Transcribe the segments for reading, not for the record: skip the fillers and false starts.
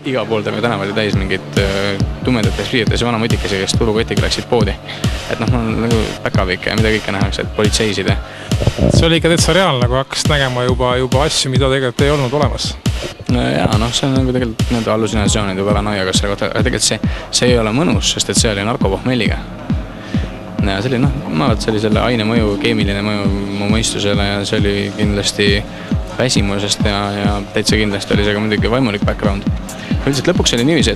iga pool terve tänav oli täis mingid tumedates riietes ja vana mutikesi, kes turukotiga läksid poodi. Et noh, mul on nagu päkavik ja mida kõike nähakse, et politseisid. See oli ikka täitsa reaalne, kui hakkas nägema juba asju, mida tegelikult ei olnud olemas. No jaa, noh, see on nagu tegelikult need hallusinatsioonid ja paranoiaga selle kohta, aga tegelikult see ei ole mõnus, sest et see oli narkopohmelliga. Ja see oli, noh, ma arvan, et see oli selle aine mõju, keemiline mõju mu mõistusele ja see oli kindlasti väsimusest ja täitsa kindlasti oli see ka muidugi vaimulik background. Üldiselt lõpuks oli niiviisi,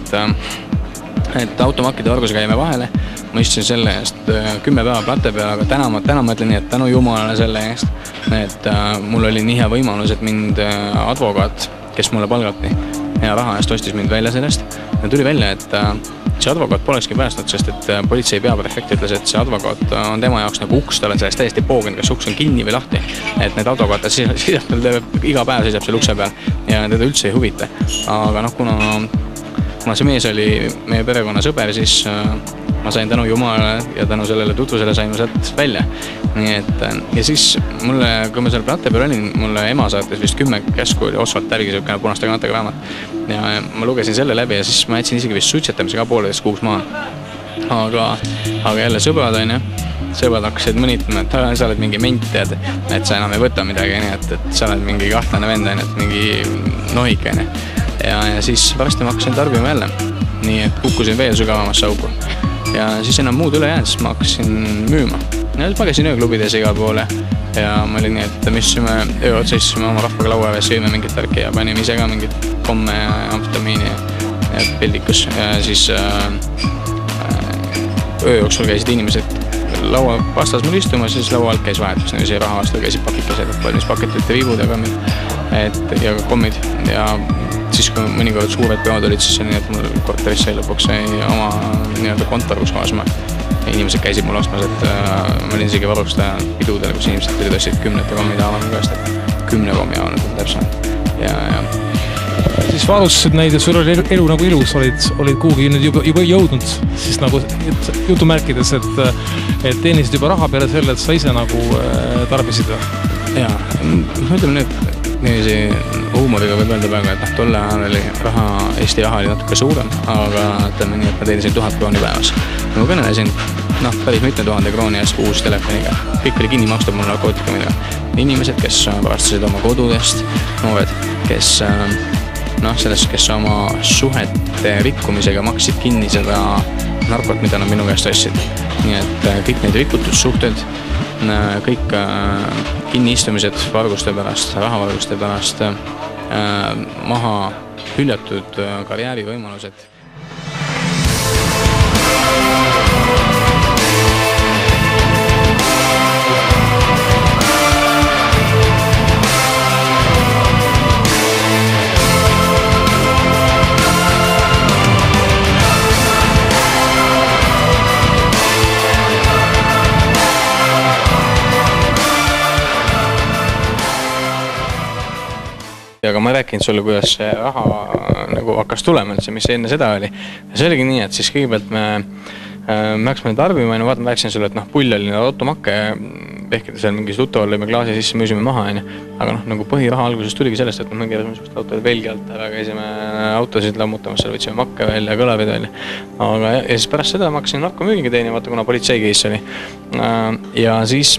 et automakkide vargusega jäime vahele, ma istusin selle eest 10 päeva plate peal, aga täna ma ütlen nii, et tänu jumalale selle eest, et mul oli nii hea võimalus, et mind advokaat, kes mulle palgati ja raha eest ostis mind välja sellest ja tuli välja, et see advokaat polekski päästnud, sest et politsei peaprefekt ütles, et see advokaat on tema jaoks nagu uks, ta on sellest täiesti poogen, kas uks on kinni või lahti, et need advokaatid seisab tal iga päev seisab seal ukse peal ja teda üldse ei huvita, aga noh, kuna see mees oli meie perekonna sõber, siis ma sain tänu jumalale ja tänu sellele tutvusele sain ma sealt välja. Nii et, ja siis mulle, kui ma seal plate peal olin, mulle ema saates vist 10 käsku oli Oswald Tärgi sõukene punaste kantega raamat. Ja ma lugesin selle läbi ja siis ma jätsin isegi vist suitsetamise ka 1,5 kuuks maha. Aga jälle sõbrad hakkasid mõnitama, et sa oled mingi ment, et sa enam ei võta midagi, et sa oled mingi kahtlane vend, et mingi nohik. Ja siis pärast ma hakkasin tarbima jälle, nii et kukkusin veel sügavamasse auku. Ja siis enam muud üle jäänud, siis ma hakkasin müüma. Ja siis ma käisin ööklubides igal poole ja ma olin nii, et me istusime öö otsa, istusime oma rahvaga laua ja sõime mingit värki ja panime ise ka mingit komme ja amfetamiini ja pildikus. Ja siis öö jooksul käisid inimesed laua vastas mul istumas ja siis laua alt käis vahetus, nagu see raha vastu käisid pakikesed, valmis paketite viibud ja ka kommid ja siis kui mõnikord suured peod olid, siis nii, et mul korteris sai lõpuks oma kontor, kus maasma inimesed käisid mul ostmas, et ma olin isegi varustaja pidudel, kus inimesed tulid ostsid 10 kommide avanud käest, et 10 kommi avanud täpselt. Ja siis varustasid neid ja sul oli elu nagu ilus, olid kuhugi juba jõudnud, siis nagu jutumärkides, et teenisid juba raha peale selle, et sa ise nagu tarbisid. Jaa, ütleme nüüd, niiviisi huumoriga võib öelda praegu, et tolle ajal oli Eesti raha oli natuke suurem, aga ütleme nii, et ma teenisin 1000 krooni päevas. Ma kõnelesin päris mitme 1000 krooni eest uus telefoniga. Kõik oli kinni makstud mul narkootikumidega. Inimesed, kes varastasid oma kodudest, noored, kes oma suhete rikkumisega maksid kinni seda narkot, mida nad minu käest ostsid. Nii et kõik need rikutussuhted, kõik kinniistumised varguste pärast, rahavarguste pärast, maha hüljatud karjäärivõimalused. Aga ma rääkin sulle, kuidas see raha nagu hakkas tulema, mis enne seda oli. Ja see oligi nii, et siis kõigepealt me hakkasime tarbima ja vaatame, rääksin sulle, et pull oli automakke, ehkida seal mingis tuttaval lõime klaasi sisse, müüsime maha. Aga nagu põhiraha alguses tuligi sellest, et me keerasime suust autod velgi alt ära, käisime autosid lammutamas, seal võtsime makke välja, kõlavid välja. Ja siis pärast seda ma hakkasin narkomüügiga teenima, vaata kuna politsei keis oli. Ja siis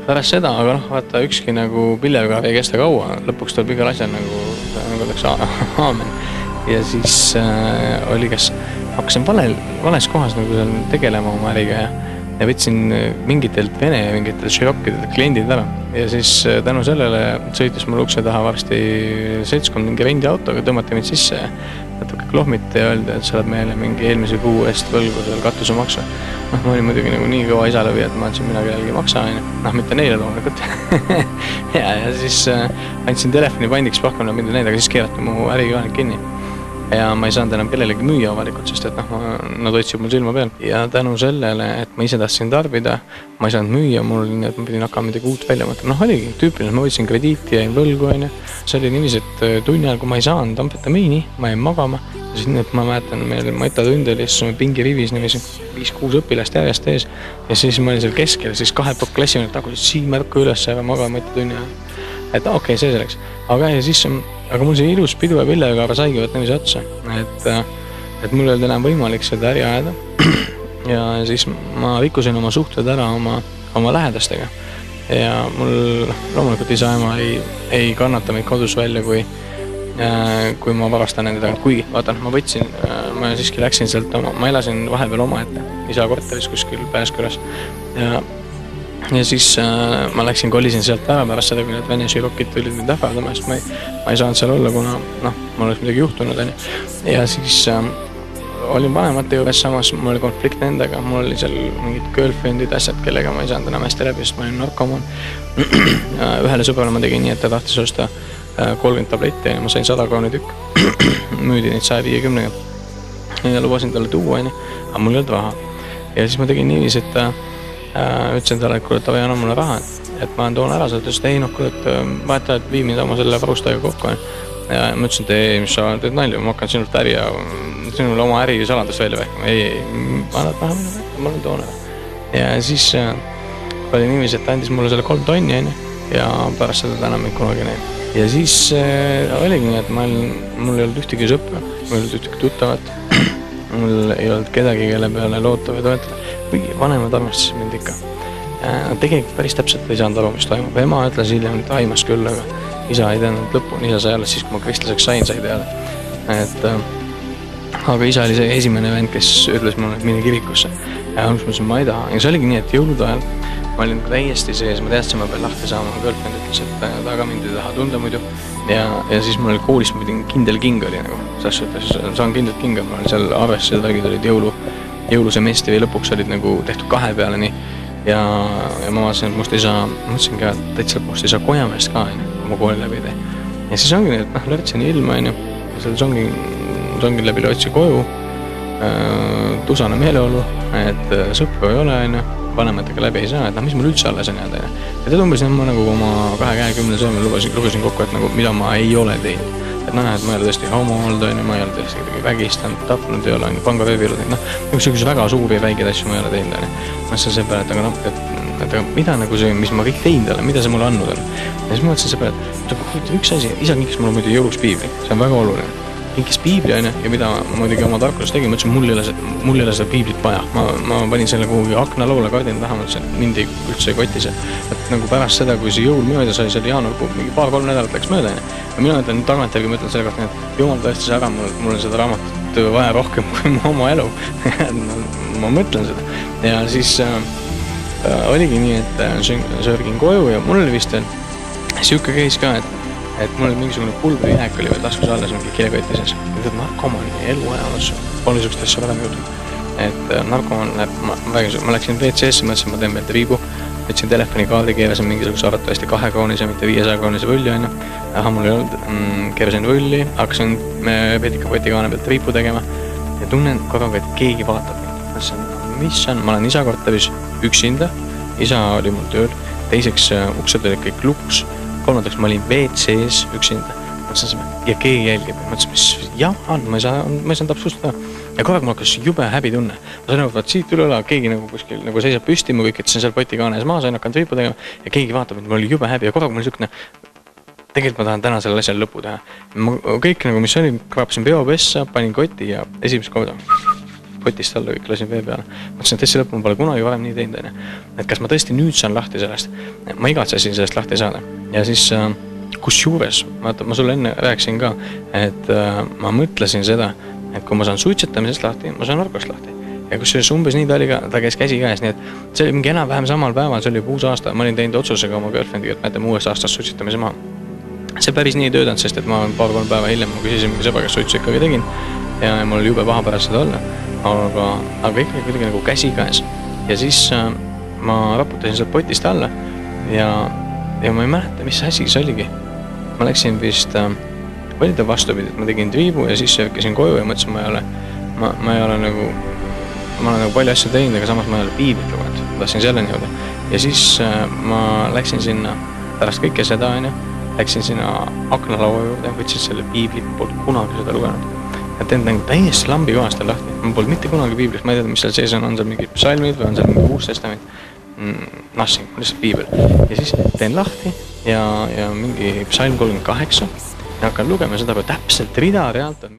pärast seda, aga vaata ükski nagu pillevkaar ei kesta kaua, lõpuks tuleb igal asjal nagu oleks aamen. Ja siis oli, kas hakkasin vales kohas nagu seal tegelema oma äriga ja võtsin mingitelt Vene ja mingitelt širokkidelt kliendid ära. Ja siis tänu sellele sõitis mul ukse taha varsti seltskond mingi rendiautoga, tõmmati mind sisse ja natuke klohmiti ja öeldi, et sa oled meile mingi eelmise kuu eest võlgu seal katusemaksu. Ma olin muidugi nagu nii kõva isalõvi, et ma andsin mina kellelgi maksa, mitte neile loomulikult. Ja siis andsin telefoni pandiks pahkuna mind neid, aga siis keerati mu ärikaanik kinni. Ja ma ei saanud enam kellelegi müüa avalikult, sest et nad otsivad mul silma peal. Ja tänu sellele, et ma ise tahtsin tarbida, ma ei saanud müüa, mul oli nii, et ma pidin hakkama midagi uut välja mõtlema. Oligi tüüpiline, ma võtsin krediiti ja jäin võlgu. See oli niiviisi, et tunni ajal, kui ma ei saanud amfetamiini, ma jäin magama. Ja siis nii, et ma mäletan, meil mõttatund oli, siis pingirivis 5-6 õpilast järjest ees. Ja siis ma olin seal keskel, siis 2 klassimehed tagusid siin märku üles ja magama mõttatunni ajal. Et okei, see selleks. Aga ja siis aga mul see ilus pidu ja pillekaara saigi võtta niiviisi otsa, et mul ei olnud enam võimalik seda äri ajada. Ja siis ma rikkusin oma suhted ära oma lähedastega. Ja mul loomulikult isa ema ei kannata meid kodus välja, kui ma varastan nende tagant. Kuigi, vaata, ma siiski läksin sealt ma elasin vahepeal omaette isa korteris kuskil Pääskülas. Ja siis ma kolisin sealt ära pärast seda, kui need Vene širokid tulid mind ähvardama, sest ma ei saanud seal olla, kuna mul oleks midagi juhtunud. Ja siis olin vanemate juures, samas mul oli konflikt nendega, mul oli seal mingid girlfriendid, asjad, kellega ma ei saanud enam hästi läbi, sest ma olin narkomaan. Ühele sõbrale ma tegin nii, et ta tahtis osta 30 tabletti ja ma sain 100 krooni tükk. Müüdi neid 150-ga ja lubasin talle tuua, aga mul ei olnud raha. Ja siis ma tegin niiviisi, et ütlesin talle, et kuule, ta või anna mulle raha, et ma toon ära, sa ütles, et ei, kuule, et vaata, et viib mind oma selle varustajaga kokku. Ja ma ütlesin, et ei, mis sa teed nalja, ma hakkan sinult äri ja sinule oma äri saladust välja vähkama. Ei, annad maha minu vähkama, ma olen toon ära. Ja siis oli niiviisi, et ta andis mulle selle 3 tonni ja pärast seda ta enam mind kunagi näinud. Ja siis oligi nii, et mul ei olnud ühtegi sõpra, mul ei olnud ühtegi tuttavat, mul ei olnud kedagi, kelle peale loota või toetada. Kuigi vanemad armastasid mind ikka. Tegelikult päris täpselt ei saanud aru, mis toimub. Ema ütles hiljem, et aimas küll, aga isa ei teadnud lõpuni, isa sai alles siis, kui ma kristlaseks sain, sai teada. Aga isa oli see esimene vend, kes ütles mulle, et mine kirikusse. Ja ma mõtlesin, ma ei taha. Ja see oligi nii, et jõulude ajal ma olin täiesti sees, ma teadsin, ma pean lahti saama. Mu girlfriend ütles, et ta ka mind ei taha tunda muidu. Ja siis mul oli koolis kindel king oli nagu. Selles suhtes saan kindlalt kinga, ma olin seal arvestused värgid olid jõulusemestri või lõpuks olid nagu tehtud 2 peale nii. Ja ma vaatasin, et must ei saa, mõtlesin ka, et täitsa lõpuks ei saa Kojamest ka, kui ma kooli läbi tee. Ja siis ongi nii, et lörtsin ilma, ja seal songin läbi lotsi koju, tusane meeleolu, et sõpru ei ole, vanematega läbi ei saa, et mis mul üldse alles on jääda. Ja tead umbes ma nagu oma 2-10 sõõmel lugesin kokku, et nagu, mida ma ei ole teinud. Et et ma ei ole tõesti homo olnud, ma ei ole tõesti kuidagi vägistanud, tapnud, ei ole pangaröövinud, üks väga suuri ja väikeid asju ma ei ole teinud. Ma mõtlesin selle peale, et mida nagu see, mis ma kõik teinud olen, mida see mulle andnud on. Ja siis ma mõtlesin selle peale, et üks asi, isa kinkis mulle muidu jõuluks piibli, see on väga oluline. Kinkis piibli ja mida ma muidugi oma tarkuses tegin, mõtlesin, mul ei ole seda piiblit vaja. Ma panin selle kuhugi aknaloole kaardin taha, mõtlesin, et mind üldse ei koti see. Et nagu pärast seda, kui see jõul mööda sai, see oli jaanuarkuu, mingi 2-3 nädalat läks mööda. Ja mina ütlen tagantjärgi, ma ütlen selle kohta, et jumal tõestas ära, mul on seda raamatut vaja rohkem kui mu oma elu. Ma mõtlen seda. Ja siis oligi nii, et sörgin koju ja mul oli vist siuke case ka, et mul oli mingisugune pulbrihääk oli veel taskus alles mingi kilekotti sees. Et narkomaani elu ajaloos pole niisugust asja varem juhtunud. Et narkomaan läheb, ma läksin WC-sse, mõtlesin, ma teen veel triibu. Võtsin telefonikaardi, keerasin mingisuguse arvatavasti 2-kroonise, mitte 500-kroonise rulli. Mul ei olnud, keerasin rulli, hakkasin petikapottikaane pealt triipu tegema ja tunnen korraga, et keegi vaatab mind. Mõtlesin, mis on, ma olen isa korteris üksinda, isa oli mul tööl, teiseks uksed olid kõik lukus. Kolmandaks ma olin WC-s üksinda ja keegi jälgib. Mõtlesin, mis jahan, ma ei saanud absustada. Ja korraga mul hakkas jube häbi tunne. Ma sain nagu, siit üle õla, keegi nagu kuskil nagu seisab püsti, ma kõik ütlesin seal potikaanes maa, sain hakanud triipu tegema ja keegi vaatab, et mul oli jube häbi ja korraga mul niisugune, tegelikult ma tahan täna sellel asjal lõpu teha. Ma kõik nagu, mis oli, kraapasin peopessa, panin kotti ja esimest korda kotist alla kõik lasin vee peale. Mõtlesin, et tõesti lõppu ma pole kunagi varem nii teinud. Et kas ma tõesti nüüd saan lahti sellest? Ma igatsesin sellest lahti saada. Ja siis kus juures, ma sulle enne rääkisin ka, et ma mõtlesin seda, et kui ma saan suitsetamisest lahti, ma saan narkost lahti. Ja kus umbes nii ta oli ka, ta käis käsi käes, nii et see oli mingi enam-vähem samal päeval, see oli uus aasta, ma olin teinud otsusega oma girlfriendiga, et ma jätan uuest aastast suitsetamise maha. See päris nii ei töötanud, sest et ma 2-3 päeva hiljem ma küsisin mingi sõba, kes suitsu ikkagi tegin ja mul oli jube paha pärast seda olla, aga ikkagi kuidagi nagu käsi käes. Ja siis ma raputasin sealt potist alla ja ma ei mäleta, mis asi see oligi. Ma läksin vist, oli ta vastupidi, et ma tegin triibu ja siis söökisin koju ja mõtlesin, ma ei ole nagu, ma olen nagu palju asju teinud, aga samas ma ei ole piiblit lugenud, ma tahtsin selleni jõuda. Ja siis ma läksin sinna, pärast kõike seda, läksin sinna aknalaua juurde, võtsin selle piiblit, ma polnud kunagi seda lugenud. Ja teen täiesti lambi kohast lahti, ma polnud mitte kunagi piiblis, ma ei tea, mis seal sees on seal mingid psalmid või on seal mingi uus testament. Nothing, lihtsalt piibel. Ja siis teen lahti ja mingi psalm 38 ja hakkan lugema seda, kui täpselt rida-realt on